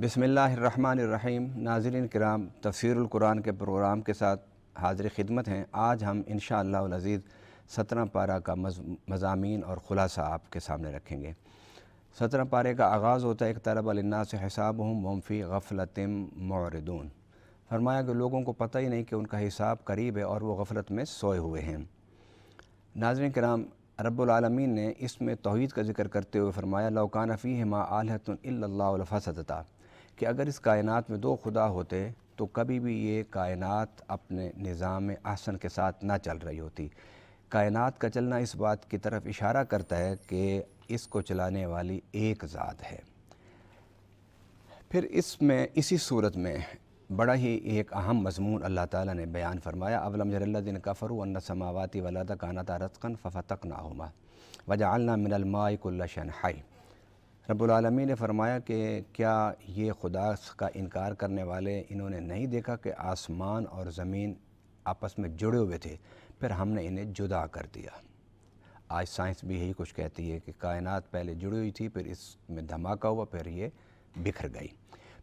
بسم اللہ الرحمن الرحیم۔ ناظرین کرام، تفسیر القرآن کے پروگرام کے ساتھ حاضر خدمت ہیں۔ آج ہم انشاءاللہ العزیز 17 پارہ کا مضامین اور خلاصہ آپ کے سامنے رکھیں گے۔ 17 پارے کا آغاز ہوتا ہے اقترب للناس حسابهم وهم فی غفلۃ معرضون۔ فرمایا کہ لوگوں کو پتہ ہی نہیں کہ ان کا حساب قریب ہے اور وہ غفلت میں سوئے ہوئے ہیں۔ ناظرین کرام، رب العالمین نے اس میں توحید کا ذکر کرتے ہوئے فرمایا لو کان فیہما آلہۃ الا اللہ لفسدتا، کہ اگر اس کائنات میں دو خدا ہوتے تو کبھی بھی یہ کائنات اپنے نظام احسن کے ساتھ نہ چل رہی ہوتی۔ کائنات کا چلنا اس بات کی طرف اشارہ کرتا ہے کہ اس کو چلانے والی ایک ذات ہے۔ پھر اسی صورت میں بڑا ہی ایک اہم مضمون اللہ تعالیٰ نے بیان فرمایا اولم یری الذین کفروا ان السماوات والارض کانتا رتقا ففتقناہما وجعلنا من الماء کل شیء حی۔ رب العالمین نے فرمایا کہ کیا یہ خدا کا انکار کرنے والے انہوں نے نہیں دیکھا کہ آسمان اور زمین آپس میں جڑے ہوئے تھے، پھر ہم نے انہیں جدا کر دیا۔ آج سائنس بھی یہی کچھ کہتی ہے کہ کائنات پہلے جڑی ہوئی تھی، پھر اس میں دھماکہ ہوا، پھر یہ بکھر گئی۔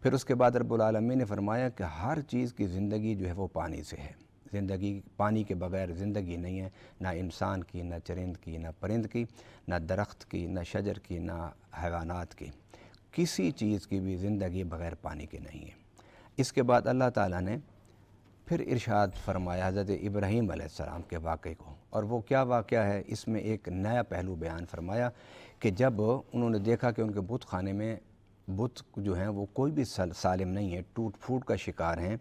پھر اس کے بعد رب العالمین نے فرمایا کہ ہر چیز کی زندگی جو ہے وہ پانی سے ہے۔ زندگی پانی کے بغیر زندگی نہیں ہے، نہ انسان کی، نہ چرند کی، نہ پرند کی، نہ درخت کی، نہ شجر کی، نہ حیوانات کی۔ کسی چیز کی بھی زندگی بغیر پانی کے نہیں ہے۔ اس کے بعد اللہ تعالیٰ نے پھر ارشاد فرمایا حضرت ابراہیم علیہ السلام کے واقعے کو، اور وہ کیا واقعہ ہے، اس میں ایک نیا پہلو بیان فرمایا کہ جب انہوں نے دیکھا کہ ان کے بت خانے میں بت جو ہیں وہ کوئی بھی سالم نہیں ہے، ٹوٹ پھوٹ کا شکار ہیں،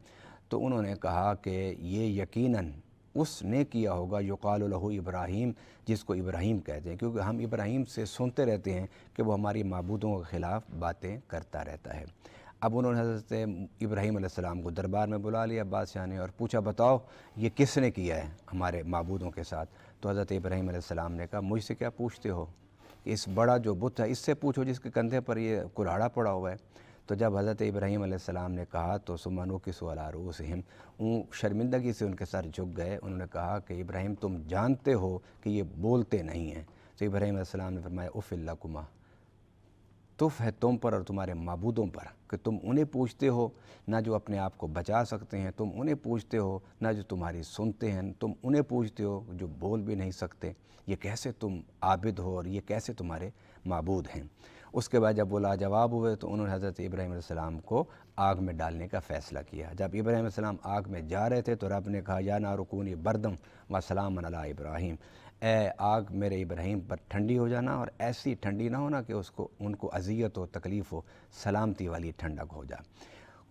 تو انہوں نے کہا کہ یہ یقیناً اس نے کیا ہوگا یقال لہ ابراہیم، جس کو ابراہیم کہتے ہیں، کیونکہ ہم ابراہیم سے سنتے رہتے ہیں کہ وہ ہماری معبودوں کے خلاف باتیں کرتا رہتا ہے۔ اب انہوں نے حضرت ابراہیم علیہ السلام کو دربار میں بلا لیا بادشاہ نے، اور پوچھا بتاؤ یہ کس نے کیا ہے ہمارے معبودوں کے ساتھ؟ تو حضرت ابراہیم علیہ السلام نے کہا مجھ سے کیا پوچھتے ہو، اس بڑا جو بت ہے اس سے پوچھو جس کے کندھے پر یہ کلاڑا پڑا ہوا ہے۔ تو جب حضرت ابراہیم علیہ السلام نے کہا تو ثم نکسوا علی رؤوسہم، شرمندگی سے ان کے سر جھک گئے۔ انہوں نے کہا کہ ابراہیم تم جانتے ہو کہ یہ بولتے نہیں ہیں۔ تو ابراہیم علیہ السلام نے فرمایا اف لکما، تف ہے تم پر اور تمہارے معبودوں پر کہ تم انہیں پوچھتے ہو نہ جو اپنے آپ کو بچا سکتے ہیں، تم انہیں پوچھتے ہو نہ جو تمہاری سنتے ہیں، تم انہیں پوچھتے ہو جو بول بھی نہیں سکتے۔ یہ کیسے تم عابد ہو اور یہ کیسے تمہارے معبود ہیں؟ اس کے بعد جب وہ لاجواب ہوئے تو انہوں نے حضرت ابراہیم علیہ السلام کو آگ میں ڈالنے کا فیصلہ کیا۔ جب ابراہیم علیہ السلام آگ میں جا رہے تھے تو رب نے کہا یا نار کونی بردم و سلام علی ابراہیم، اے آگ میرے ابراہیم پر ٹھنڈی ہو جانا، اور ایسی ٹھنڈی نہ ہونا کہ ان کو اذیت و تکلیف ہو، سلامتی والی ٹھنڈک ہو جائے۔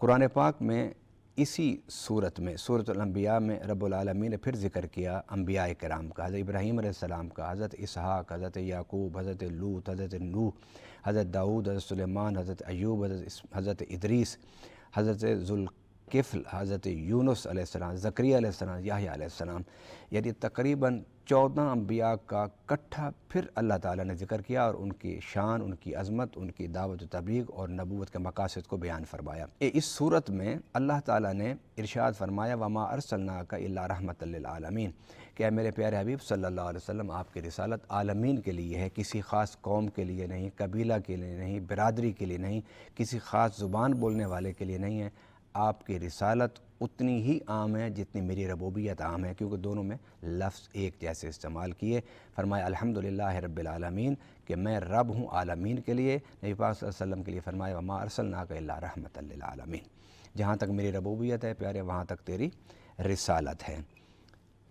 قرآن پاک میں اسی صورت میں سورۃ الانبیاء میں رب العالمین نے پھر ذکر کیا انبیاء کرام کا، حضرت ابراہیم علیہ السلام کا، حضرت اسحاق، حضرت یعقوب، حضرت لوط، حضرت نوح، حضرت داؤد، حضرت سلیمان، حضرت ایوب، حضرت ادریس، حضرت ذوالکفل، حضرت یونس علیہ السلام، زکریا علیہ السلام، یحییٰ علیہ السلام، یعنی تقریباً 14 انبیاء کا کٹھا پھر اللہ تعالیٰ نے ذکر کیا اور ان کی شان، ان کی عظمت، ان کی دعوت و تبلیغ اور نبوت کے مقاصد کو بیان فرمایا۔ اس صورت میں اللہ تعالیٰ نے ارشاد فرمایا وما ارسلناک الا رحمۃ للعالمین، کہ اے میرے پیارے حبیب صلی اللہ علیہ وسلم آپ کی رسالت عالمین کے لیے ہے، کسی خاص قوم کے لیے نہیں، قبیلہ کے لیے نہیں، برادری کے لیے نہیں، کسی خاص زبان بولنے والے کے لیے نہیں ہے۔ آپ کی رسالت اتنی ہی عام ہے جتنی میری ربوبیت عام ہے، کیونکہ دونوں میں لفظ ایک جیسے استعمال کیے۔ فرمایا الحمدللہ رب العالمین، کہ میں رب ہوں عالمین کے لیے۔ نبی پاک صلی اللہ علیہ وسلم کے لیے فرمایا وما ارسلناک الا رحمۃ للعالمین، جہاں تک میری ربوبیت ہے پیارے وہاں تک تیری رسالت ہے۔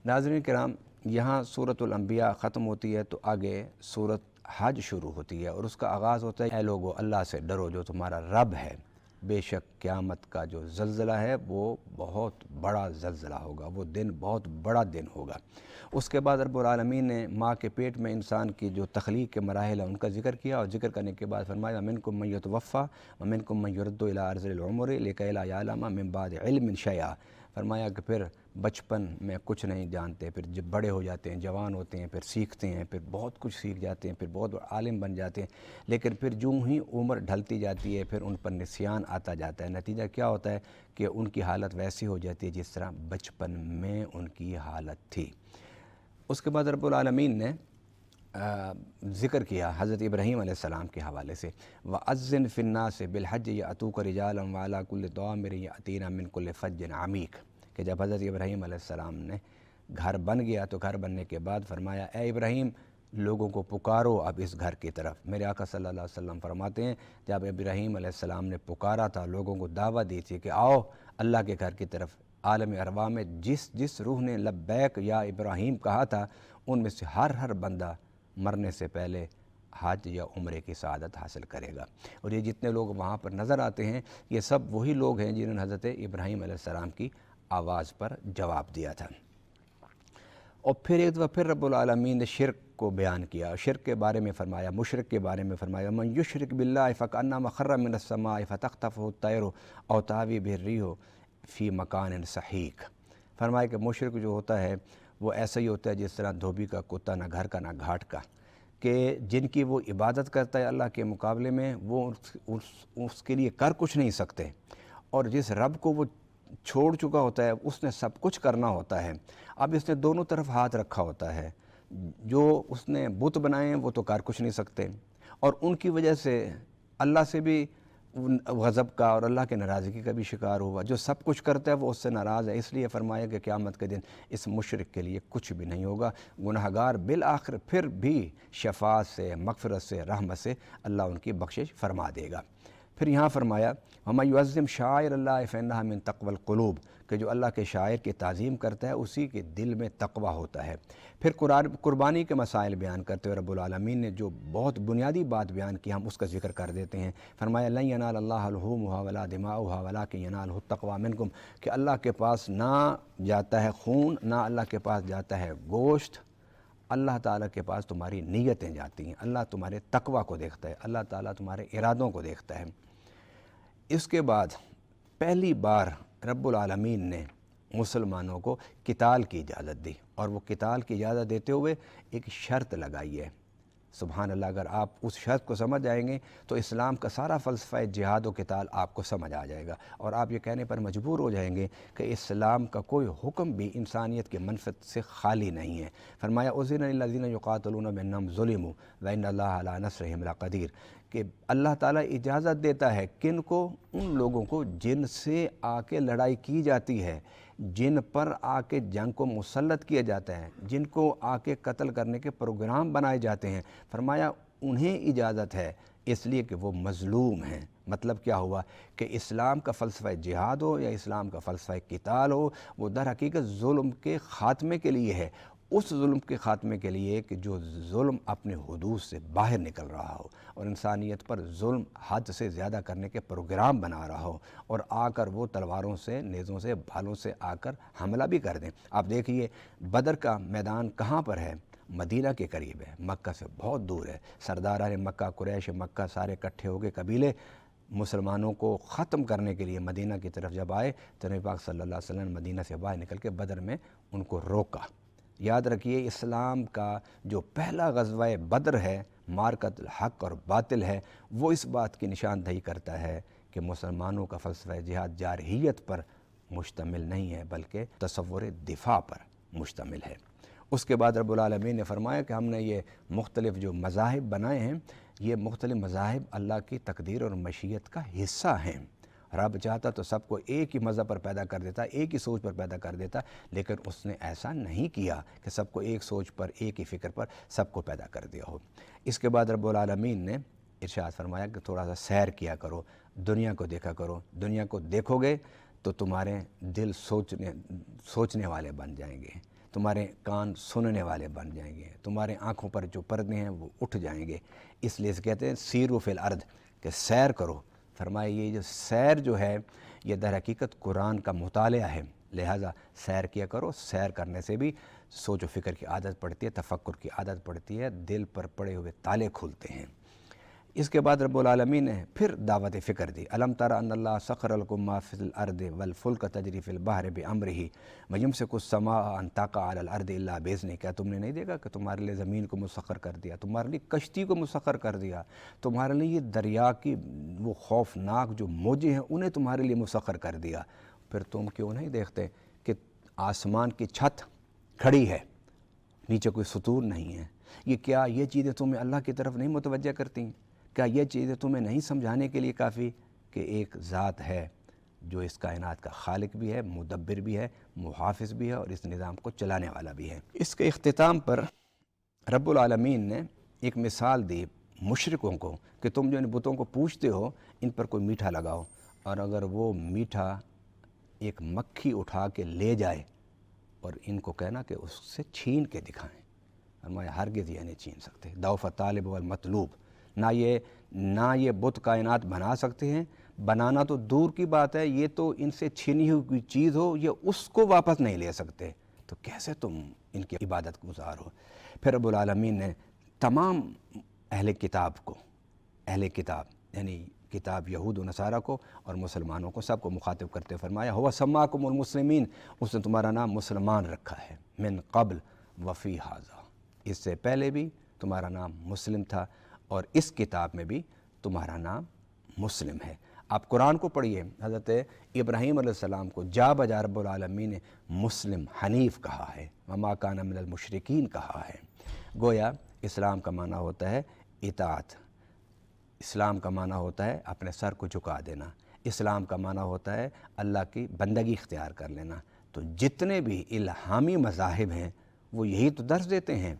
ناظرین کرام، یہاں سورۃ الانبیاء ختم ہوتی ہے تو آگے سورۃ حج شروع ہوتی ہے، اور اس کا آغاز ہوتا ہے اے لوگو اللہ سے ڈرو جو تمہارا رب ہے، بے شک قیامت کا جو زلزلہ ہے وہ بہت بڑا زلزلہ ہوگا، وہ دن بہت بڑا دن ہوگا۔ اس کے بعد رب العالمین نے ماں کے پیٹ میں انسان کی جو تخلیق کے مراحل ہیں ان کا ذکر کیا، اور ذکر کرنے کے بعد فرمایا ومنکم من یتوفیٰ ومنکم من یرد الی ارذل العمر لکی لا یعلم من بعد علم شیئا۔ فرمایا کہ پھر بچپن میں کچھ نہیں جانتے، پھر جب بڑے ہو جاتے ہیں، جوان ہوتے ہیں، پھر سیکھتے ہیں، پھر بہت کچھ سیکھ جاتے ہیں، پھر بہت عالم بن جاتے ہیں، لیکن پھر جو ہی عمر ڈھلتی جاتی ہے پھر ان پر نسیان آتا جاتا ہے۔ نتیجہ کیا ہوتا ہے کہ ان کی حالت ویسی ہو جاتی ہے جس طرح بچپن میں ان کی حالت تھی۔ اس کے بعد رب العالمین نے ذکر کیا حضرت ابراہیم علیہ السلام کے حوالے سے، وَأَذِّنْ فِي النَّاسِ بِالْحَجِّ يَأْتُوكَ رِجَالًا وَعَلَىٰ كُلِّ ضَامِرٍ يَأْتِينَ مِنْ كُلِّ فَجٍّ عَمِيقٍ، کہ جب حضرت ابراہیم علیہ السلام نے گھر بن گیا تو گھر بننے کے بعد فرمایا اے ابراہیم لوگوں کو پکارو اب اس گھر کی طرف۔ میرے آقا صلی اللہ علیہ وسلم فرماتے ہیں جب ابراہیم علیہ السلام نے پکارا تھا، لوگوں کو دعوت دی تھی کہ آؤ اللہ کے گھر کی طرف، عالم ارواح میں جس روح نے لبیک یا ابراہیم کہا تھا ان میں سے ہر بندہ مرنے سے پہلے حج یا عمرے کی سعادت حاصل کرے گا۔ اور یہ جتنے لوگ وہاں پر نظر آتے ہیں یہ سب وہی لوگ ہیں جنہوں نے حضرت ابراہیم علیہ السلام کی آواز پر جواب دیا تھا۔ اور پھر ایک دفعہ پھر رب العالمین نے شرک کو بیان کیا، شرک کے بارے میں فرمایا، مشرک کے بارے میں فرمایا، من یشرک باللہ فکأنما خر من السماء فتخطفہ الطیر او تہوی بہ الریح فی مکان سحیق۔ فرمایا کہ مشرک جو ہوتا ہے وہ ایسا ہی ہوتا ہے جس طرح دھوبی کا کتا، نہ گھر کا نہ گھاٹ کا، کہ جن کی وہ عبادت کرتا ہے اللہ کے مقابلے میں وہ اس کے لیے کر کچھ نہیں سکتے، اور جس رب کو وہ چھوڑ چکا ہوتا ہے اس نے سب کچھ کرنا ہوتا ہے۔ اب اس نے دونوں طرف ہاتھ رکھا ہوتا ہے، جو اس نے بت بنائے ہیں وہ تو کر کچھ نہیں سکتے، اور ان کی وجہ سے اللہ سے بھی غضب کا اور اللہ کے ناراضگی کا بھی شکار ہوا۔ جو سب کچھ کرتا ہے وہ اس سے ناراض ہے، اس لیے فرمایا کہ قیامت کے دن اس مشرک کے لیے کچھ بھی نہیں ہوگا۔ گناہگار بالآخر پھر بھی شفاعت سے، مغفرت سے، رحمت سے اللہ ان کی بخشش فرما دے گا۔ پھر یہاں فرمایا وَمَن يُعَظِّمْ شَعَائِرَ اللَّهِ فَإِنَّهَا مِن تَقْوَى الْقُلُوبِ، کہ جو اللہ کے شاعر کی تعظیم کرتا ہے اسی کے دل میں تقوی ہوتا ہے۔ پھر قربانی کے مسائل بیان کرتے ہوئے رب العالمین نے جو بہت بنیادی بات بیان کی ہم اس کا ذکر کر دیتے ہیں۔ فرمایا لَن يَنَالَ اللَّهَ لُحُومُهَا وَلَا دِمَاؤُهَا وَلَٰكِن يَنَالُهُ التَّقْوَىٰ مِنكُمْ، کہ اللہ کے پاس نہ جاتا ہے خون، نہ اللہ کے پاس جاتا ہے گوشت، اللہ تعالیٰ کے پاس تمہاری نیتیں جاتی ہیں، اللہ تمہارے تقوی کو دیکھتا ہے، اللہ تعالیٰ تمہارے ارادوں کو دیکھتا ہے۔ اس کے بعد پہلی بار رب العالمین نے مسلمانوں کو قتال کی اجازت دی، اور وہ قتال کی اجازت دیتے ہوئے ایک شرط لگائی ہے۔ سبحان اللہ، اگر آپ اس شرط کو سمجھ جائیں گے تو اسلام کا سارا فلسفہ جہاد و قتال آپ کو سمجھ آ جائے گا، اور آپ یہ کہنے پر مجبور ہو جائیں گے کہ اسلام کا کوئی حکم بھی انسانیت کے منفعت سے خالی نہیں ہے۔ فرمایا اذن للذین یقاتلون بانہم ظلموا وان اللہ علی نصرہم لقدیر، کہ اللہ تعالیٰ اجازت دیتا ہے کن کو؟ ان لوگوں کو جن سے آ کے لڑائی کی جاتی ہے، جن پر آ کے جنگ کو مسلط کیا جاتا ہے، جن کو آ کے قتل کرنے کے پروگرام بنائے جاتے ہیں، فرمایا انہیں اجازت ہے، اس لیے کہ وہ مظلوم ہیں۔ مطلب کیا ہوا کہ اسلام کا فلسفہ جہاد ہو یا اسلام کا فلسفہ قتال ہو، وہ در حقیقت ظلم کے خاتمے کے لیے ہے، اس ظلم کے خاتمے کے لیے کہ جو ظلم اپنے حدود سے باہر نکل رہا ہو اور انسانیت پر ظلم حد سے زیادہ کرنے کے پروگرام بنا رہا ہو، اور آ کر وہ تلواروں سے، نیزوں سے، بھالوں سے آ کر حملہ بھی کر دیں۔ آپ دیکھیے بدر کا میدان کہاں پر ہے؟ مدینہ کے قریب ہے، مکہ سے بہت دور ہے۔ سرداران مکہ، قریش مکہ سارے اکٹھے ہو کے قبیلے مسلمانوں کو ختم کرنے کے لیے مدینہ کی طرف جب آئے تو نبی پاک صلی اللہ علیہ وسلم نے مدینہ سے باہر نکل کے بدر میں ان کو روکا۔ یاد رکھیے اسلام کا جو پہلا غزوہ بدر ہے، معرکۃ الحق اور باطل ہے، وہ اس بات کی نشاندہی کرتا ہے کہ مسلمانوں کا فلسفہ جہاد جارحیت پر مشتمل نہیں ہے بلکہ تصور دفاع پر مشتمل ہے۔ اس کے بعد رب العالمین نے فرمایا کہ ہم نے یہ مختلف جو مذاہب بنائے ہیں، یہ مختلف مذاہب اللہ کی تقدیر اور مشیت کا حصہ ہیں۔ رب چاہتا تو سب کو ایک ہی مذہب پر پیدا کر دیتا، ایک ہی سوچ پر پیدا کر دیتا، لیکن اس نے ایسا نہیں کیا کہ سب کو ایک سوچ پر، ایک ہی فکر پر سب کو پیدا کر دیا ہو۔ اس کے بعد رب العالمین نے ارشاد فرمایا کہ تھوڑا سا سیر کیا کرو، دنیا کو دیکھا کرو، دنیا کو دیکھو گے تو تمہارے دل سوچنے والے بن جائیں گے، تمہارے کان سننے والے بن جائیں گے، تمہارے آنکھوں پر جو پردے ہیں وہ اٹھ جائیں گے۔ اس لیے کہتے ہیں سیروا فی الارض، کہ سیر کرو۔ فرمایا یہ جو سیر جو ہے یہ در حقیقت قرآن کا مطالعہ ہے، لہٰذا سیر کیا کرو۔ سیر کرنے سے بھی سوچ و فکر کی عادت پڑتی ہے، تفکر کی عادت پڑتی ہے، دل پر پڑے ہوئے تالے کھلتے ہیں۔ اس کے بعد رب العالمین نے پھر دعوت فکر دی۔ الم تر ان اللہ سخر لکم ما فی الارض والفلک تجری فی البحر بامرہ ویمسک السماء ان تقع علی الارض الا باذنہ، کیا تم نے نہیں دیکھا کہ تمہارے لیے زمین کو مسخر کر دیا، تمہارے لیے کشتی کو مسخر کر دیا، تمہارے لیے یہ دریا کی وہ خوفناک جو موجیں ہیں انہیں تمہارے لیے مسخر کر دیا، پھر تم کیوں نہیں دیکھتے کہ آسمان کی چھت کھڑی ہے، نیچے کوئی ستون نہیں ہے، یہ کیا یہ چیزیں تمہیں اللہ کی طرف نہیں متوجہ کرتی؟ کیا یہ چیزیں تمہیں نہیں سمجھانے کے لیے کافی کہ ایک ذات ہے جو اس کائنات کا خالق بھی ہے، مدبر بھی ہے، محافظ بھی ہے، اور اس نظام کو چلانے والا بھی ہے؟ اس کے اختتام پر رب العالمین نے ایک مثال دی مشرکوں کو کہ تم جو ان بتوں کو پوجتے ہو ان پر کوئی میٹھا لگاؤ، اور اگر وہ میٹھا ایک مکھی اٹھا کے لے جائے اور ان کو کہنا کہ اس سے چھین کے دکھائیں، فرمایا ہرگز یہ نہیں چھین سکتے۔ ضعف الطالب والمطلوب، نہ یہ بت کائنات بنا سکتے ہیں، بنانا تو دور کی بات ہے، یہ تو ان سے چھینی ہوئی کوئی چیز ہو یہ اس کو واپس نہیں لے سکتے، تو کیسے تم ان کی عبادت گزار ہو؟ پھر رب العالمین نے تمام اہل کتاب کو، اہل کتاب یعنی کتاب یہود و نصارہ کو اور مسلمانوں کو، سب کو مخاطب کرتے فرمایا ہوا سماکم المسلمین، اس نے تمہارا نام مسلمان رکھا ہے، من قبل وفی ھذا، اس سے پہلے بھی تمہارا نام مسلم تھا اور اس کتاب میں بھی تمہارا نام مسلم ہے۔ آپ قرآن کو پڑھیے، حضرت ابراہیم علیہ السلام کو جا بجا رب العالمین نے مسلم حنیف کہا ہے، وما کان من المشرکین کہا ہے۔ گویا اسلام کا معنی ہوتا ہے اطاعت، اسلام کا معنی ہوتا ہے اپنے سر کو جھکا دینا، اسلام کا معنی ہوتا ہے اللہ کی بندگی اختیار کر لینا۔ تو جتنے بھی الہامی مذاہب ہیں وہ یہی تو درس دیتے ہیں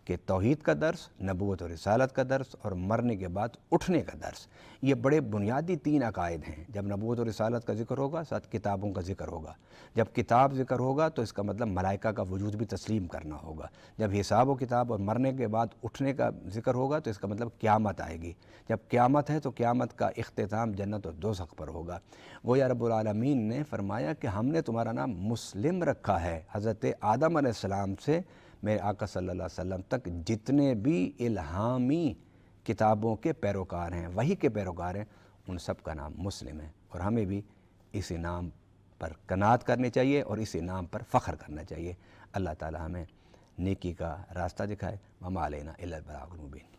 کہ توحید کا درس، نبوت و رسالت کا درس، اور مرنے کے بعد اٹھنے کا درس۔ یہ بڑے بنیادی تین عقائد ہیں۔ جب نبوت و رسالت کا ذکر ہوگا ساتھ کتابوں کا ذکر ہوگا، جب کتاب ذکر ہوگا تو اس کا مطلب ملائکہ کا وجود بھی تسلیم کرنا ہوگا، جب حساب و کتاب اور مرنے کے بعد اٹھنے کا ذکر ہوگا تو اس کا مطلب قیامت آئے گی، جب قیامت ہے تو قیامت کا اختتام جنت اور دوزخ پر ہوگا۔ گویا رب العالمین نے فرمایا کہ ہم نے تمہارا نام مسلم رکھا ہے۔ حضرت آدم علیہ السلام سے میرے آقا صلی اللہ علیہ وسلم تک جتنے بھی الہامی کتابوں کے پیروکار ہیں، وحی کے پیروکار ہیں، ان سب کا نام مسلم ہے، اور ہمیں بھی اسی نام پر قناعت کرنی چاہیے اور اسی نام پر فخر کرنا چاہیے۔ اللہ تعالی ہمیں نیکی کا راستہ دکھائے۔ وما علینا الا البلاغ المبین۔